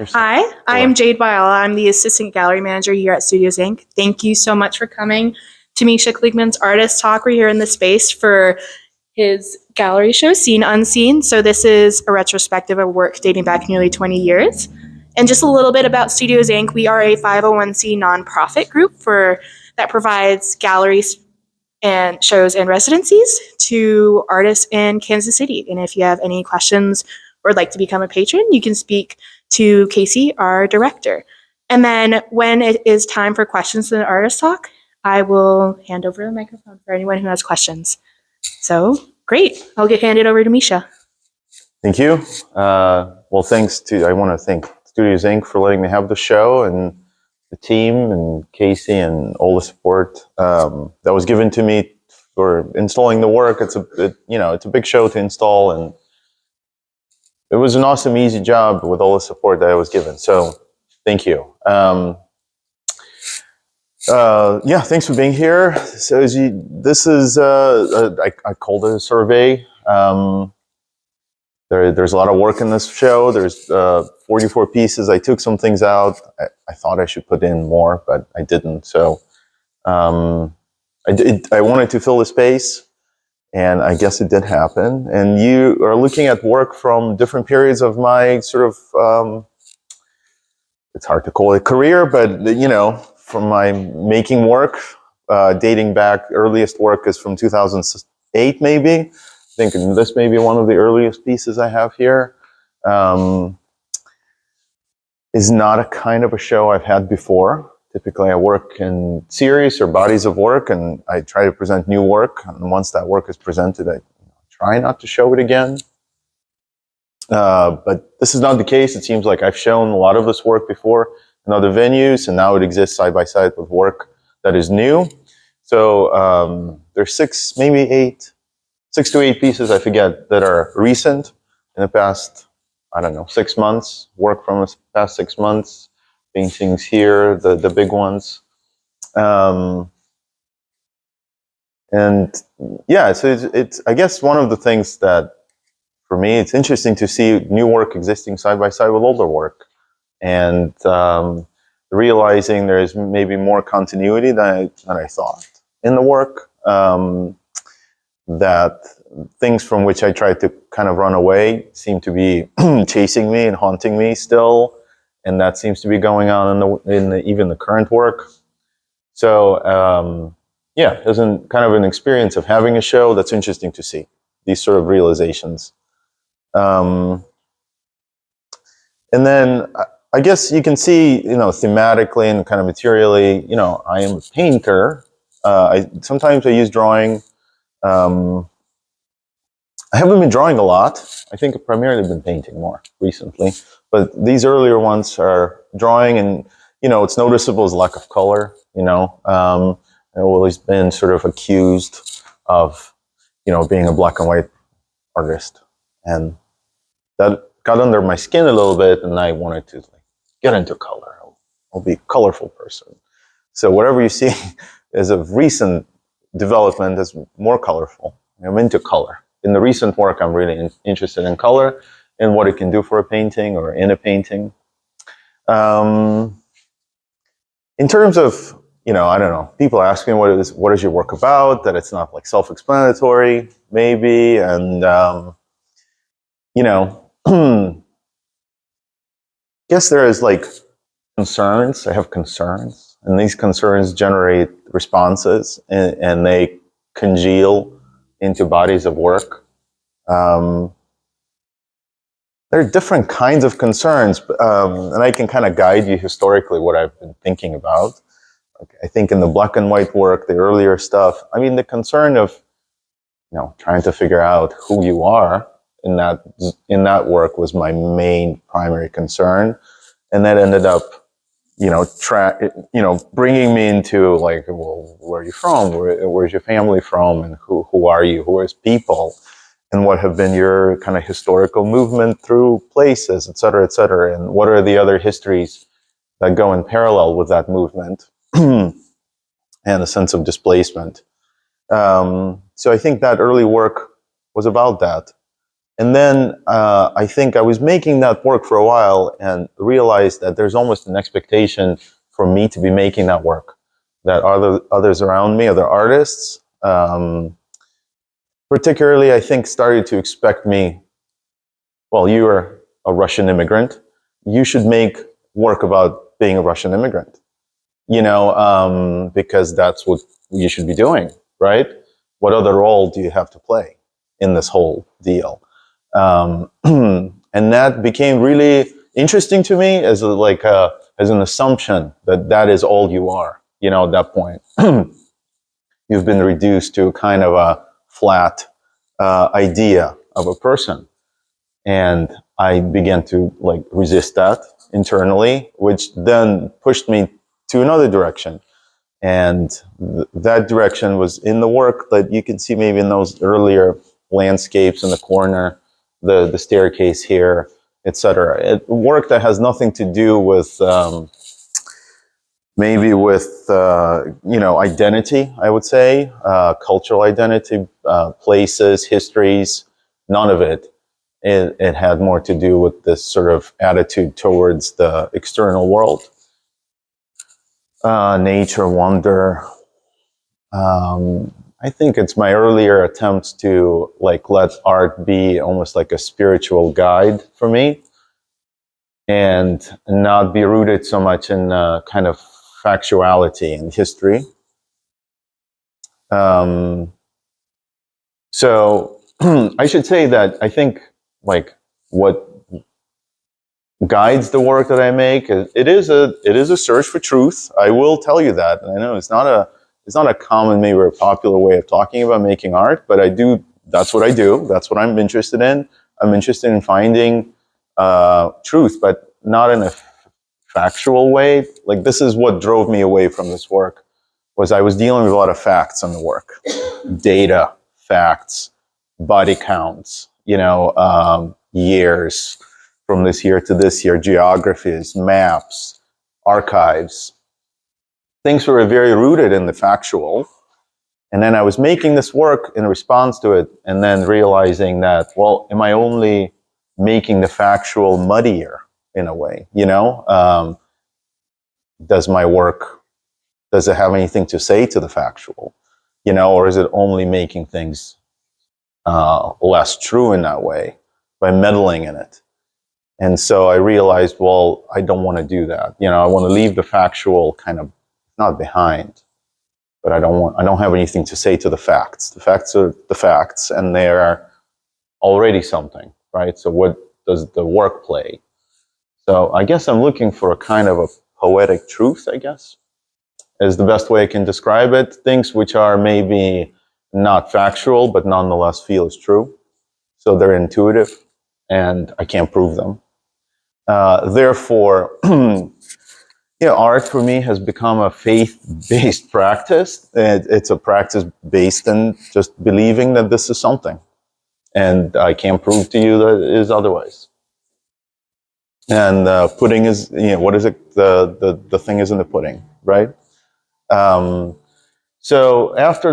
Hi, I am Jade Viola. I'm the assistant gallery manager here at Studios Inc. Thank you so much for coming to Misha Kligman's Artist Talk. We're here in the space for his gallery show, Seen Unseen. So this is a retrospective of work dating back nearly 20 years. And just a little bit about Studios Inc. We are a 501c nonprofit group that provides galleries and shows and residencies to artists in Kansas City. And if you have any questions or would like to become a patron, you can speak to Casey, our director. And then when it is time for questions in the artist talk, I will hand over the microphone for anyone who has questions. So great. I'll hand it over to Misha. Thank you. I want to thank Studios Inc. for letting me have the show, and the team and Casey and all the support that was given to me for installing the work. It's a big show to install, and it was an awesome, easy job with all the support that I was given. So thank you. Thanks for being here. So this is, I called it a survey. There's a lot of work in this show. There's 44 pieces. I took some things out. I thought I should put in more, but I didn't. So I wanted to fill the space, and I guess it did happen. And you are looking at work from different periods of my sort of, it's hard to call it career, but from my making work, dating back, earliest work is from 2008 maybe. I think this may be one of the earliest pieces I have here. Is not a kind of a show I've had before. Typically I work in series or bodies of work, and I try to present new work. And once that work is presented, I try not to show it again. But this is not the case. It seems like I've shown a lot of this work before in other venues, and now it exists side by side with work that is new. So there's 6 to 8 pieces, I forget, that are recent in the past, 6 months, work from the past 6 months, paintings here, the big ones. So it's I guess one of the things that, for me, it's interesting to see new work existing side by side with older work, and realizing there is maybe more continuity than I thought in the work. That things from which I tried to kind of run away seem to be chasing me and haunting me still, and that seems to be going on in even the current work. So there's kind of an experience of having a show that's interesting to see, these sort of realizations. And then I guess you can see, thematically and kind of materially, I am a painter. Sometimes I use drawing. I haven't been drawing a lot. I think I've primarily been painting more recently. But these earlier ones are drawing, and, it's noticeable as lack of color, I've always been sort of accused of, being a black and white artist. And that got under my skin a little bit, and I wanted to get into color. I'll be a colorful person. So whatever you see as of recent development is more colorful. I'm into color. In the recent work, I'm really interested in color and what it can do for a painting or in a painting. In terms of, people ask me what is your work about, that it's not self-explanatory, maybe. And, guess there is concerns. I have concerns, and these concerns generate responses, and they congeal into bodies of work. There are different kinds of concerns, and I can kind of guide you historically what I've been thinking about. I think in the black and white work, the earlier stuff, the concern of, trying to figure out who you are in that work was my main primary concern. And that ended up, bringing me into where are you from? Where's your family from? And who are you? Who is people? And what have been your kind of historical movement through places, et cetera, and what are the other histories that go in parallel with that movement and a sense of displacement. So I think that early work was about that. And then I think I was making that work for a while and realized that there's almost an expectation for me to be making that work, that others around me, other artists, particularly, I think, started to expect me, well, you are a Russian immigrant. You should make work about being a Russian immigrant, because that's what you should be doing, right? What other role do you have to play in this whole deal? And that became really interesting to me as as an assumption that is all you are, at that point. You've been reduced to kind of a flat idea of a person. And I began to resist that internally, which then pushed me to another direction. And that direction was in the work that you can see maybe in those earlier landscapes in the corner, the staircase here, etc. Work that has nothing to do with maybe with identity, I would say, cultural identity, places, histories, none of it. It had more to do with this sort of attitude towards the external world, nature, wonder. I think it's my earlier attempts to let art be almost like a spiritual guide for me, and not be rooted so much in kind of factuality and history. So I should say that I think what guides the work that I make, it is a search for truth. I will tell you that. I know it's not a common, maybe a popular way of talking about making art, but that's what I do. That's what I'm interested in. I'm interested in finding truth, but not in a factual way. This is what drove me away from this work, was I was dealing with a lot of facts on the work. Data, facts, body counts, years from this year to this year, geographies, maps, archives. Things were very rooted in the factual. And then I was making this work in response to it, and then realizing that, well, am I only making the factual muddier in a way? Does my work, does it have anything to say to the factual? Or is it only making things less true in that way by meddling in it? And so I realized, well, I don't want to do that. I want to leave the factual kind of not behind, but I don't have anything to say to the facts. The facts are the facts, and they are already something, right? So what does the work play? So I guess I'm looking for a kind of a poetic truth, I guess, is the best way I can describe it. Things which are maybe not factual, but nonetheless feel as true. So they're intuitive, and I can't prove them. Therefore, art for me has become a faith-based practice. It's a practice based in just believing that this is something, and I can't prove to you that it is otherwise. And pudding is, what is it? The thing is in the pudding, right? So after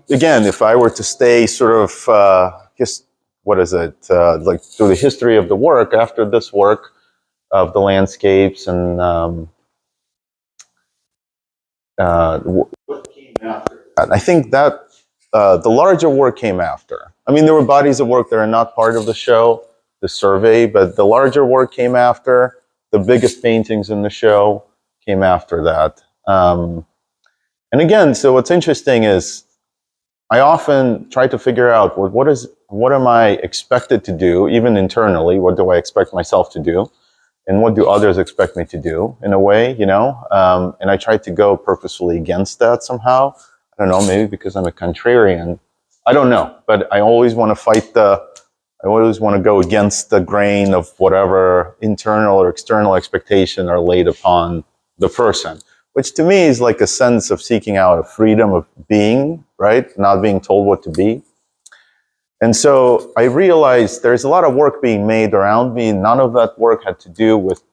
again, if I were to stay sort of what is it, through the history of the work, after this work of the landscapes and what came after that? I think that the larger work came after. I mean, there were bodies of work that are not part of the show, the survey, but the larger work came after. The biggest paintings in the show came after that. And again, so what's interesting is I often try to figure out what am I expected to do, even internally, what do I expect myself to do, and what do others expect me to do, in a way, and I try to go purposefully against that somehow. I don't know, maybe because I'm a contrarian. I don't know, but I always want to I always want to go against the grain of whatever internal or external expectation are laid upon the person, which to me is like a sense of seeking out a freedom of being, right? Not being told what to be. And so I realized there's a lot of work being made around me. None of that work had to do with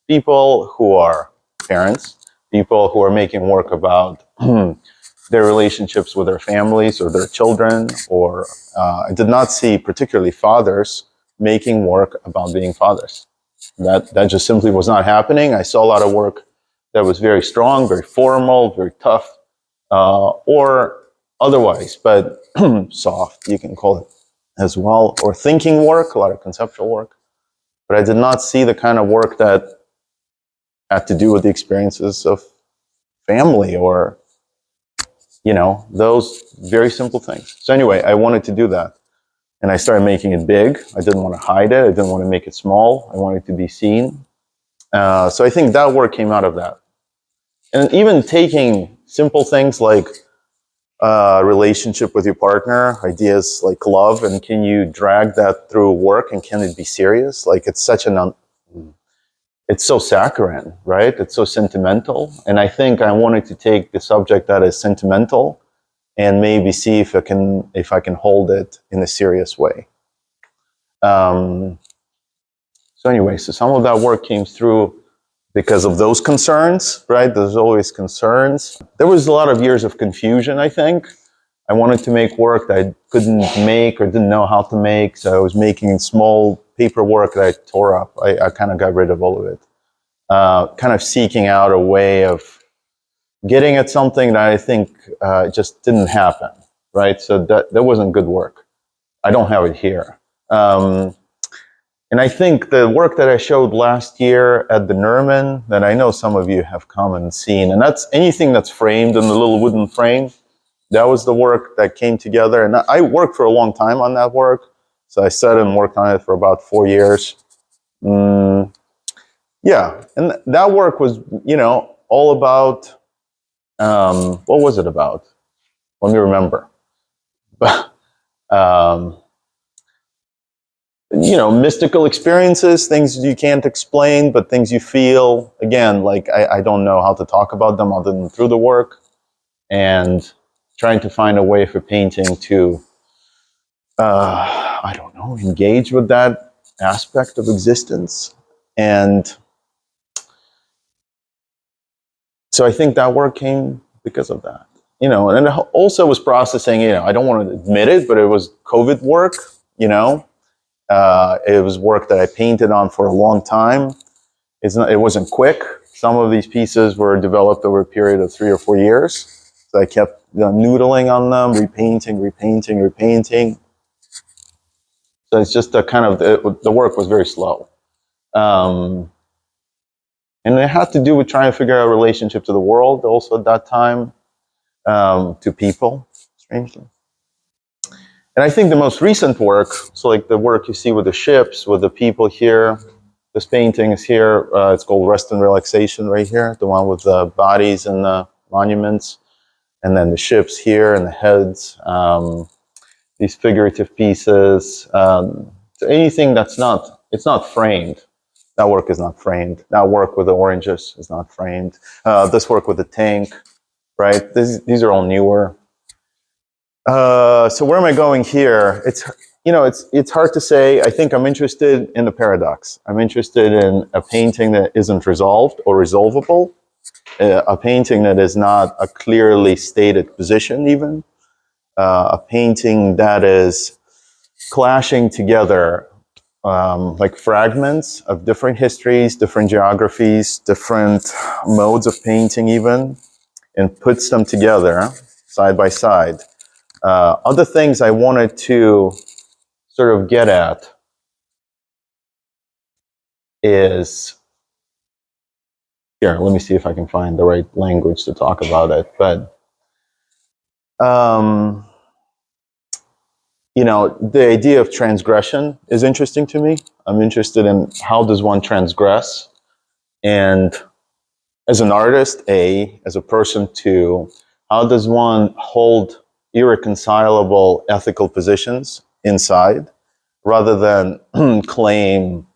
people who are parents, people who are making work about their relationships with their families or their children, or I did not see particularly fathers making work about being fathers. That just simply was not happening. I saw a lot of work that was very strong, very formal, very tough, or otherwise, but soft, you can call it as well, or thinking work, a lot of conceptual work. But I did not see the kind of work that had to do with the experiences of family or, those very simple things. So anyway, I wanted to do that. And I started making it big. I didn't want to hide it. I didn't want to make it small. I wanted it to be seen. So I think that work came out of that. And even taking simple things like relationship with your partner, ideas like love, and can you drag that through work and can it be serious? Like it's such it's so saccharine, right? It's so sentimental. And I think I wanted to take the subject that is sentimental and maybe see if I can hold it in a serious way. So anyway, so some of that work came through because of those concerns, right? There's always concerns. There was a lot of years of confusion, I think. I wanted to make work that I couldn't make or didn't know how to make. So I was making small paperwork that I tore up. I kind of got rid of all of it. Kind of seeking out a way of getting at something that I think just didn't happen, right? So that wasn't good work. I don't have it here. And I think the work that I showed last year at the Nerman, that I know some of you have come and seen, and that's anything that's framed in the little wooden frame. That was the work that came together. And I worked for a long time on that work. So I sat and worked on it for about 4 years. Yeah, and that work was, all about, what was it about? Let me remember. Mystical experiences, things you can't explain, but things you feel. Again, like I don't know how to talk about them other than through the work, and trying to find a way for painting to, I don't know, engage with that aspect of existence. And so I think that work came because of that. And it also was processing, I don't want to admit it, but it was COVID work, it was work that I painted on for a long time. It wasn't quick. Some of these pieces were developed over a period of 3 or 4 years. So I kept noodling on them, repainting. So it's just a kind of, the work was very slow. And it had to do with trying to figure out a relationship to the world also at that time, to people, strangely. And I think the most recent work, so like the work you see with the ships, with the people here, this painting is here, it's called Rest and Relaxation right here, the one with the bodies and the monuments, and then the ships here and the heads, these figurative pieces, so anything that's it's not framed. That work is not framed. That work with the oranges is not framed. This work with the tank, right? These are all newer. So where am I going here? It's hard to say. I think I'm interested in the paradox. I'm interested in a painting that isn't resolved or resolvable, a painting that is not a clearly stated position even, a painting that is clashing together like fragments of different histories, different geographies, different modes of painting even, and puts them together side by side. Other things I wanted to sort of get at is, here, let me see if I can find the right language to talk about it. But, the idea of transgression is interesting to me. I'm interested in how does one transgress? And as an artist, as a person, how does one hold irreconcilable ethical positions inside rather than claim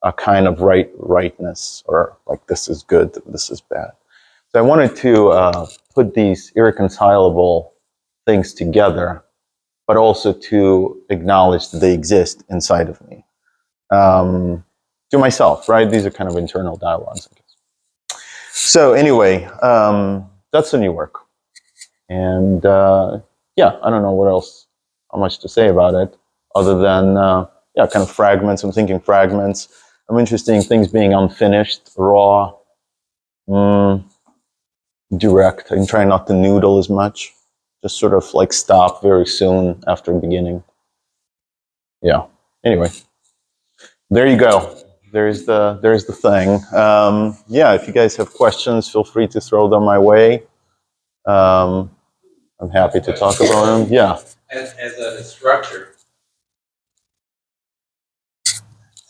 a kind of rightness, or like this is good, this is bad. So I wanted to put these irreconcilable things together, but also to acknowledge that they exist inside of me. To myself, right? These are kind of internal dialogues, I guess. So anyway, that's the new work. And yeah, I don't know what else, how much to say about it, other than yeah, kind of fragments. I'm thinking fragments. I'm interested in things being unfinished, raw, direct. I'm trying not to noodle as much. Just sort of like stop very soon after beginning. Yeah. Anyway, there you go. There's the thing. Yeah, if you guys have questions, feel free to throw them my way. I'm happy to talk about them. Yeah.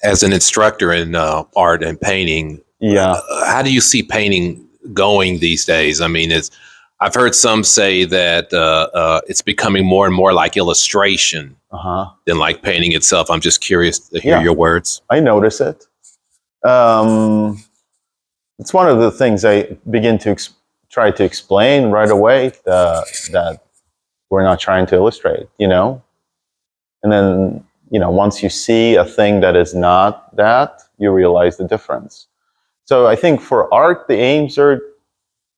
As an instructor in art and painting, Yeah. how do you see painting going these days? I mean, I've heard some say that it's becoming more and more like illustration than like painting itself. I'm just curious to hear your words. I notice it. It's one of the things I begin to try to explain right away, that we're not trying to illustrate, you know? And then, you know, once you see a thing that is not that, you realize the difference. So I think for art, the aims are,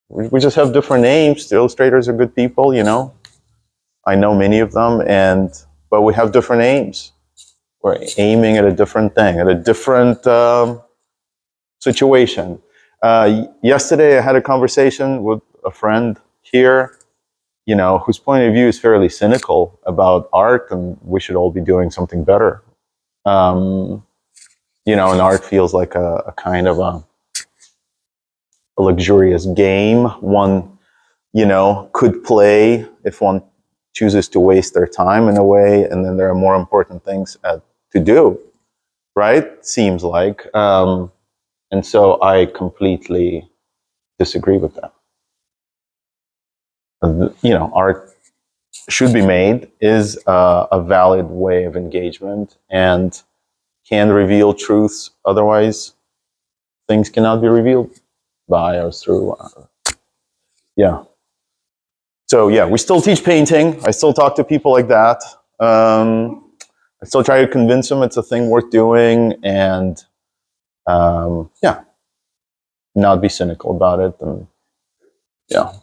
we just have different aims. The illustrators are good people, you know? I know many of them, but we have different aims. We're aiming at a different thing, at a different situation. Yesterday, I had a conversation with a friend here, you know, whose point of view is fairly cynical about art, and we should all be doing something better. You know, and art feels like a kind of a luxurious game one, you know, could play if one chooses to waste their time in a way, and then there are more important things to do, right? Seems like. And so I completely disagree with that. You know, art should be made, is a valid way of engagement, and can reveal truths. Otherwise, things cannot be revealed by or through. Yeah. So yeah, we still teach painting. I still talk to people like that. I still try to convince them it's a thing worth doing, and yeah, not be cynical about it. And yeah,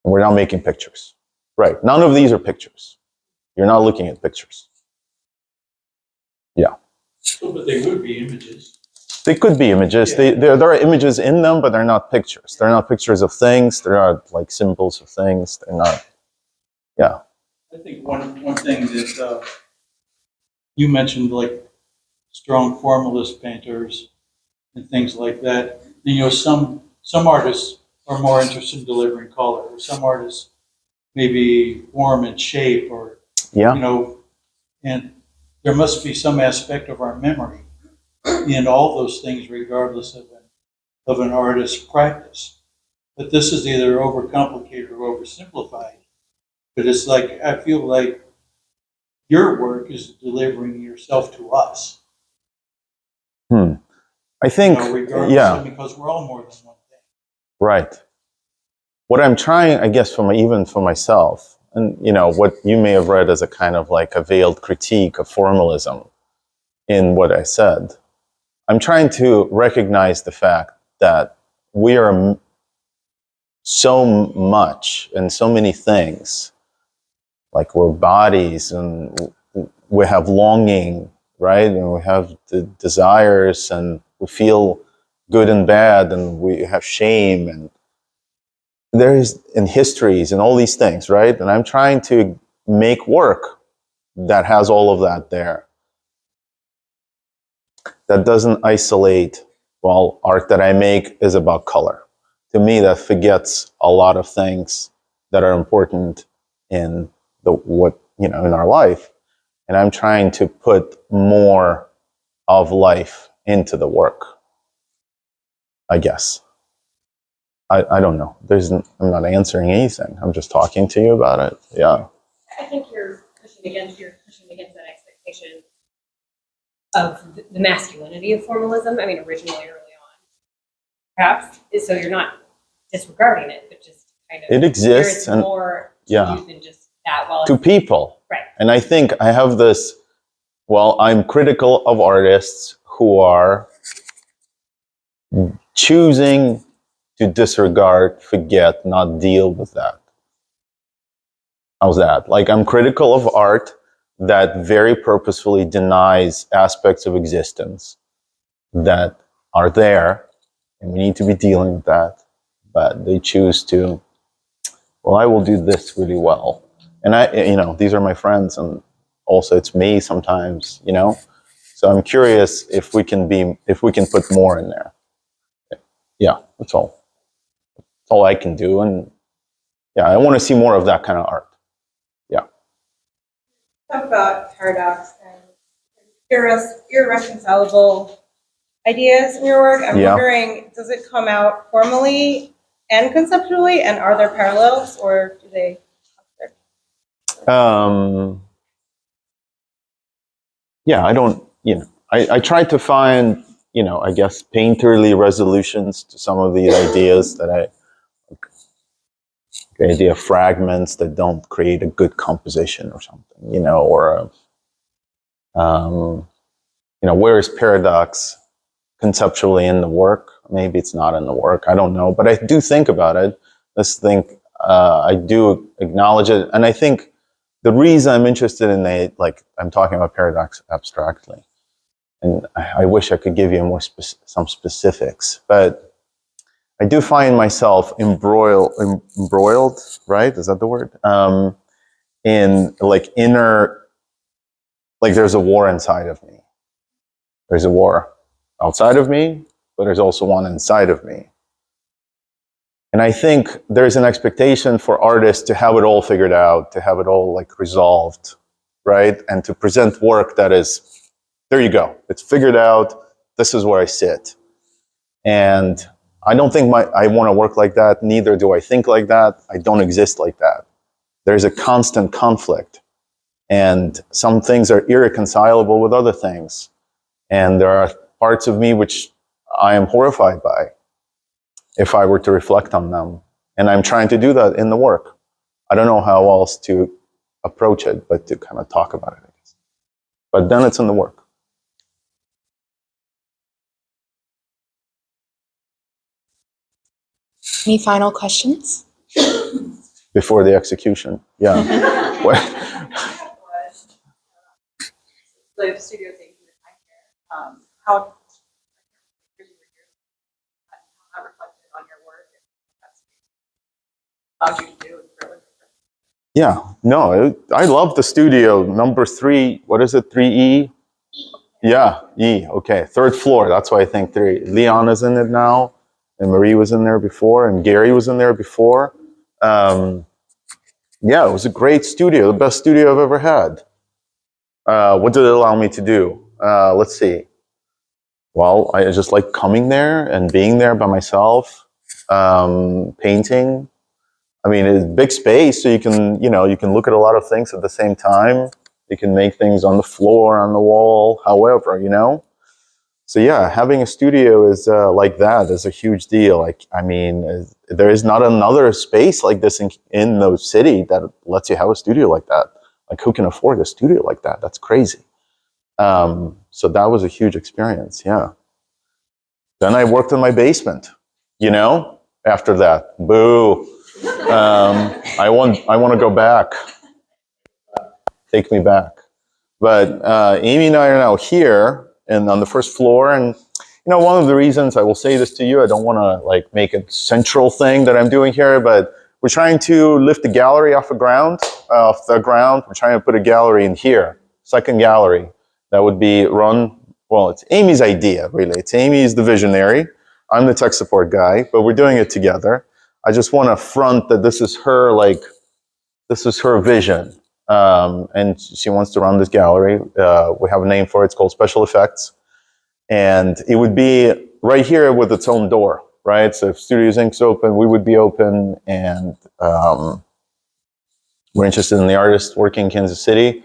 and we're not making pictures, right? None of these are pictures. You're not looking at pictures. Yeah. So, but they would be images. They could be images. Yeah. There are images in them, but they're not pictures. They're not pictures of things. They're not like symbols of things. They're not. Yeah. I think one thing that you mentioned, like strong formalist painters and things like that. And, you know, some artists are more interested in delivering color, or some artists maybe form and shape, or Yeah. you know, and there must be some aspect of our memory in all those things, regardless of an artist's practice. But this is either overcomplicated or oversimplified. But it's like, I feel like your work is delivering yourself to us. I think, You know, regardless, yeah, because we're all more than one thing. right. What I'm trying, I guess, even for myself, and you know, what you may have read as a kind of like a veiled critique of formalism in what I said, I'm trying to recognize the fact that we are so much and so many things, like we're bodies, and we have longing, right? And we have the desires, and we feel good and bad, and we have shame, and there is in histories and all these things, right? And I'm trying to make work that has all of that there, that doesn't isolate. Well, art that I make is about color. To me, that forgets a lot of things that are important in in our life. And I'm trying to put more of life into the work, I guess. I don't know. I'm not answering anything. I'm just talking to you about it. Yeah. I think you're pushing against that expectation of the masculinity of formalism. I mean, originally early on, perhaps. So you're not disregarding it, but just kind of It exists, there's and more yeah, to you than just that. Well, to people. right. And I think I have this. Well, I'm critical of artists who are choosing to disregard, forget, not deal with that. How's that? Like, I'm critical of art that very purposefully denies aspects of existence that are there, and we need to be dealing with that. But they choose to, well, I will do this really well. And these are my friends, and also it's me sometimes, So I'm curious if we can put more in there. Yeah, that's all. That's all I can do. And yeah, I want to see more of that kind of art. Yeah. Talk about paradox and irreconcilable ideas in your work. I'm wondering, does it come out formally and conceptually, and are there parallels, or do they? Yeah, I don't, I tried to find, I guess, painterly resolutions to some of these ideas the idea of fragments that don't create a good composition or something, or, where is paradox conceptually in the work? Maybe it's not in the work. I don't know, but I do think about it. I do acknowledge it. And I think the reason I'm interested in I'm talking about paradox abstractly, and I wish I could give you some specifics, but I do find myself embroiled, right? Is that the word? In inner, there's a war inside of me. There's a war outside of me, but there's also one inside of me. And I think there's an expectation for artists to have it all figured out, to have it all resolved, right? And to present work that is, there you go, it's figured out, this is where I sit. And I don't think I want to work like that, neither do I think like that. I don't exist like that. There's a constant conflict. And some things are irreconcilable with other things. And there are parts of me which I am horrified by, if I were to reflect on them. And I'm trying to do that in the work. I don't know how else to approach it, but to kind of talk about it, I guess. But then it's in the work. Any final questions? Before the execution, yeah. The studio thing you were here, how reflected on your work? How do you do it? Yeah, no, I love the studio. Number 3, what is it, 3E? Yeah, E, okay, 3rd floor, that's why I think 3. Leon is in it now, and Marie was in there before, and Gary was in there before. Yeah, it was a great studio, the best studio I've ever had. What did it allow me to do? Let's see. Well, I just like coming there and being there by myself, painting. I mean, it's big space, so you can look at a lot of things at the same time. You can make things on the floor, on the wall, however, So yeah, having a studio is like that is a huge deal. There is not another space like this in the city that lets you have a studio like that. Who can afford a studio like that? That's crazy. So that was a huge experience, yeah. Then I worked in my basement, after that. Boo. I want to go back. Take me back. But Amy and I are now here and on the 1st floor. And, one of the reasons I will say this to you, I don't want to make a central thing that I'm doing here, but we're trying to lift the gallery off the ground. We're trying to put a gallery in here, 2nd gallery. That would be run, well, it's Amy's idea, really. Amy's the visionary. I'm the tech support guy, but we're doing it together. I just want to front that this is her vision. And she wants to run this gallery. We have a name for it. It's called Special Effects. And it would be right here with its own door, right? So if Studios Inc.'s open, we would be open. And we're interested in the artists working in Kansas City,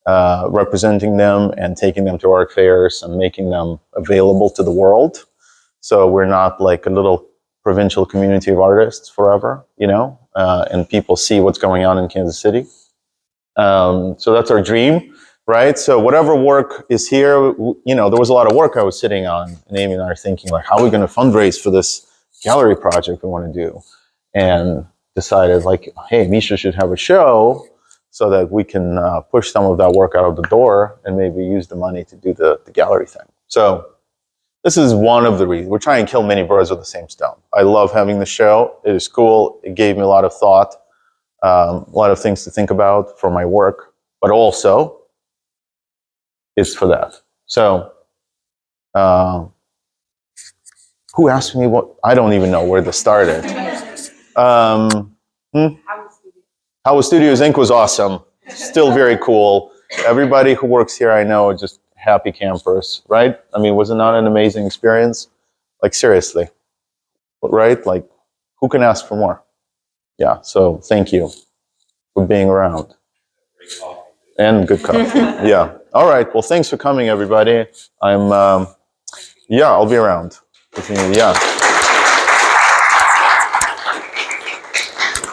representing them and taking them to art fairs and making them available to the world. So we're not like a little provincial community of artists forever, and people see what's going on in Kansas City. So that's our dream, right? So whatever work is here, there was a lot of work I was sitting on, and Amy and I are thinking how are we going to fundraise for this gallery project we want to do, and decided like, hey, Misha should have a show so that we can push some of that work out of the door and maybe use the money to do the gallery thing. So this is one of the reasons. We're trying to kill many birds with the same stone. I love having the show. It is cool. It gave me a lot of thought, a lot of things to think about for my work, but also it's for that. So who asked me what? I don't even know where this started. How was Studios Inc. was awesome. Still very cool. Everybody who works here I know are just happy campers, right? I mean, was it not an amazing experience? Like, seriously, right? Like, who can ask for more? Yeah, so thank you for being around. And good coffee. Yeah. All right. Well, thanks for coming, everybody. I'll be around. If you need, yeah.